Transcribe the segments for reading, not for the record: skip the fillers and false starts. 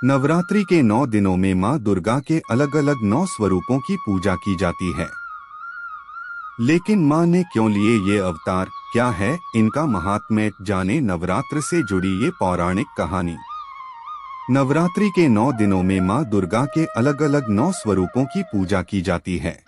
नवरात्रि के 9 दिनों में माँ दुर्गा के अलग अलग 9 स्वरूपों की पूजा की जाती है। लेकिन माँ ने क्यों लिए ये अवतार, क्या है इनका महात्म्य, जाने नवरात्र से जुड़ी ये पौराणिक कहानी। नवरात्रि के 9 दिनों में माँ दुर्गा के अलग अलग 9 स्वरूपों की पूजा की जाती है।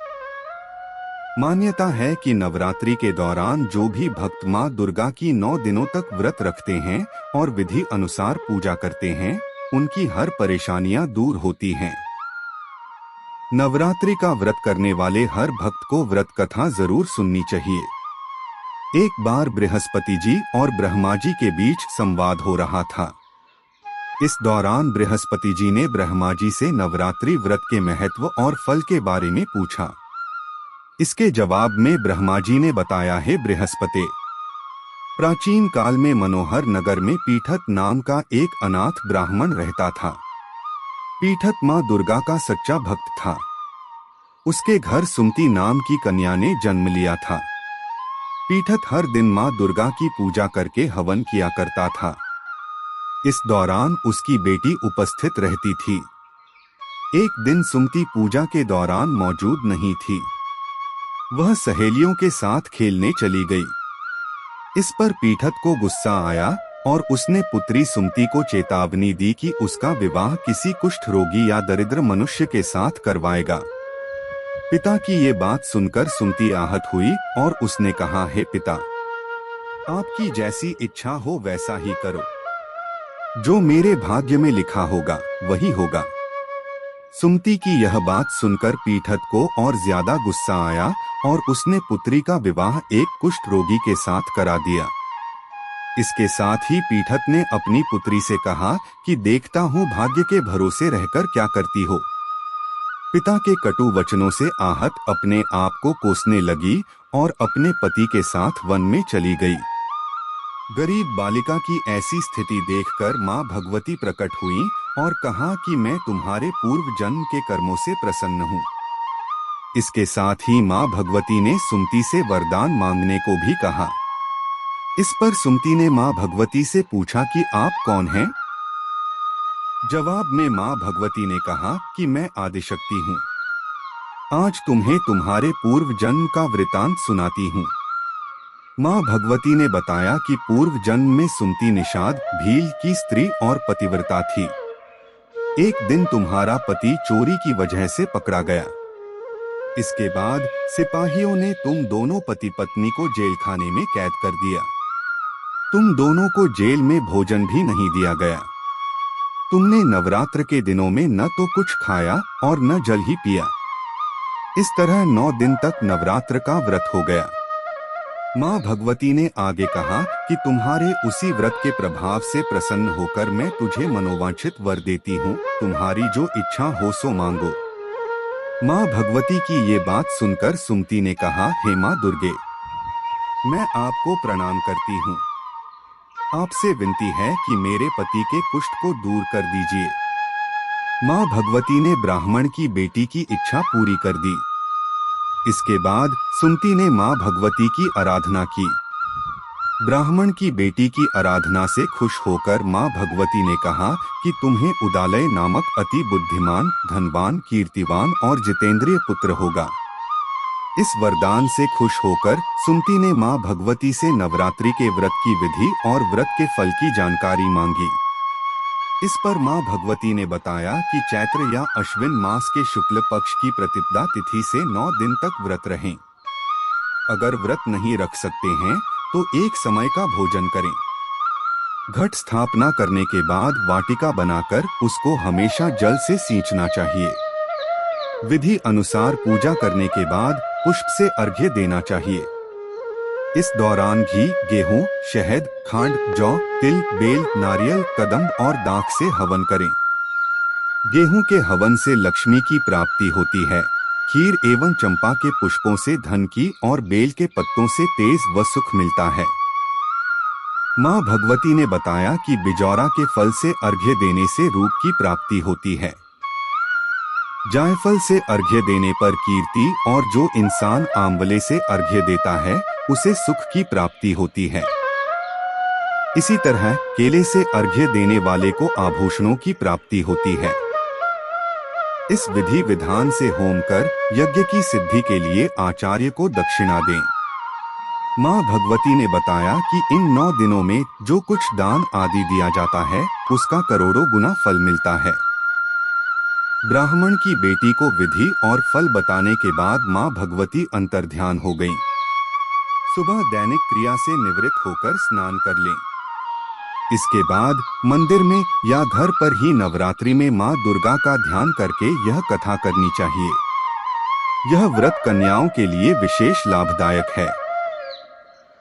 मान्यता है कि नवरात्रि के दौरान जो भी भक्त माँ दुर्गा की 9 दिनों तक व्रत रखते हैं और विधि अनुसार पूजा करते हैं, उनकी हर परेशानियां दूर होती हैं। नवरात्रि का व्रत करने वाले हर भक्त को व्रत कथा जरूर सुननी चाहिए। एक बार बृहस्पति जी और ब्रह्मा जी के बीच संवाद हो रहा था। इस दौरान बृहस्पति जी ने ब्रह्मा जी से नवरात्रि व्रत के महत्व और फल के बारे में पूछा। इसके जवाब में ब्रह्मा जी ने बताया, है बृहस्पति, प्राचीन काल में मनोहर नगर में पीठत नाम का एक अनाथ ब्राह्मण रहता था। पीठत माँ दुर्गा का सच्चा भक्त था। उसके घर सुमति नाम की कन्या ने जन्म लिया था। पीठत हर दिन माँ दुर्गा की पूजा करके हवन किया करता था। इस दौरान उसकी बेटी उपस्थित रहती थी। एक दिन सुमति पूजा के दौरान मौजूद नहीं थी। वह सहेलियों के साथ खेलने चली गई। इस पर पीठत को गुस्सा आया और उसने पुत्री सुमति को चेतावनी दी कि उसका विवाह किसी कुष्ठ रोगी या दरिद्र मनुष्य के साथ करवाएगा। पिता की ये बात सुनकर सुमति आहत हुई और उसने कहा, हे पिता, आपकी जैसी इच्छा हो वैसा ही करो। जो मेरे भाग्य में लिखा होगा वही होगा। सुमति की यह बात सुनकर पीठत को और ज्यादा गुस्सा आया और उसने पुत्री का विवाह एक कुष्ठ रोगी के साथ करा दिया। इसके साथ ही पीठत ने अपनी पुत्री से कहा कि देखता हूँ भाग्य के भरोसे रहकर क्या करती हो। पिता के कटु वचनों से आहत अपने आप को कोसने लगी और अपने पति के साथ वन में चली गई। गरीब बालिका की ऐसी स्थिति देखकर माँ भगवती प्रकट हुई और कहा कि मैं तुम्हारे पूर्व जन्म के कर्मों से प्रसन्न हूँ। इसके साथ ही माँ भगवती ने सुमति से वरदान मांगने को भी कहा। इस पर सुमति ने माँ भगवती से पूछा कि आप कौन हैं? जवाब में माँ भगवती ने कहा कि मैं आदिशक्ति हूँ। आज तुम्हें तुम्हारे पूर्व जन्म का वृतांत सुनाती हूँ। माँ भगवती ने बताया कि पूर्व जन्म में सुमति निषाद भील की स्त्री और पतिव्रता थी। एक दिन तुम्हारा पति चोरी की वजह से पकड़ा गया। इसके बाद सिपाहियों ने तुम दोनों पति पत्नी को जेल खाने में कैद कर दिया। तुम दोनों को जेल में भोजन भी नहीं दिया गया। तुमने नवरात्र के दिनों में न तो कुछ खाया और न जल ही पिया। इस तरह 9 दिन तक नवरात्र का व्रत हो गया। माँ भगवती ने आगे कहा कि तुम्हारे उसी व्रत के प्रभाव से प्रसन्न होकर मैं तुझे मनोवांछित वर देती हूँ। तुम्हारी जो इच्छा हो सो मांगो। माँ भगवती की ये बात सुनकर सुमति ने कहा, हे माँ दुर्गे, मैं आपको प्रणाम करती हूँ। आपसे विनती है कि मेरे पति के कुष्ठ को दूर कर दीजिए। माँ भगवती ने ब्राह्मण की बेटी की इच्छा पूरी कर दी। इसके बाद सुमति ने माँ भगवती की आराधना की। ब्राह्मण की बेटी की आराधना से खुश होकर माँ भगवती ने कहा कि तुम्हें उदालय नामक अति बुद्धिमान, धनवान, कीर्तिवान और जितेंद्रिय पुत्र होगा। इस वरदान से खुश होकर सुमति ने माँ भगवती से नवरात्रि के व्रत की विधि और व्रत के फल की जानकारी मांगी। इस पर माँ भगवती ने बताया कि चैत्र या अश्विन मास के शुक्ल पक्ष की प्रतिपदा तिथि से 9 दिन तक व्रत रहें। अगर व्रत नहीं रख सकते हैं तो एक समय का भोजन करें। घट स्थापना करने के बाद वाटिका बनाकर उसको हमेशा जल से सींचना चाहिए। विधि अनुसार पूजा करने के बाद पुष्प से अर्घ्य देना चाहिए। इस दौरान घी, गेहूं, शहद, खांड, जौ, तिल, बेल, नारियल, कदम्ब और दाख से हवन करें। गेहूं के हवन से लक्ष्मी की प्राप्ति होती है। खीर एवं चंपा के पुष्पों से धन की और बेल के पत्तों से तेज व सुख मिलता है। माँ भगवती ने बताया कि बिजौरा के फल से अर्घ्य देने से रूप की प्राप्ति होती है। जायफल से अर्घ्य देने पर कीर्ति और जो इंसान आंवले से अर्घ्य देता है उसे सुख की प्राप्ति होती है। इसी तरह केले से अर्घ्य देने वाले को आभूषणों की प्राप्ति होती है। इस विधि विधान से होम कर यज्ञ की सिद्धि के लिए आचार्य को दक्षिणा दें। माँ भगवती ने बताया कि इन 9 दिनों में जो कुछ दान आदि दिया जाता है उसका करोड़ों गुना फल मिलता है। ब्राह्मण की बेटी को विधि और फल बताने के बाद माँ भगवती अंतर्ध्यान हो गईं। सुबह दैनिक क्रिया से निवृत्त होकर स्नान कर लें। इसके बाद मंदिर में या घर पर ही नवरात्रि में माँ दुर्गा का ध्यान करके यह कथा करनी चाहिए। यह व्रत कन्याओं के लिए विशेष लाभदायक है।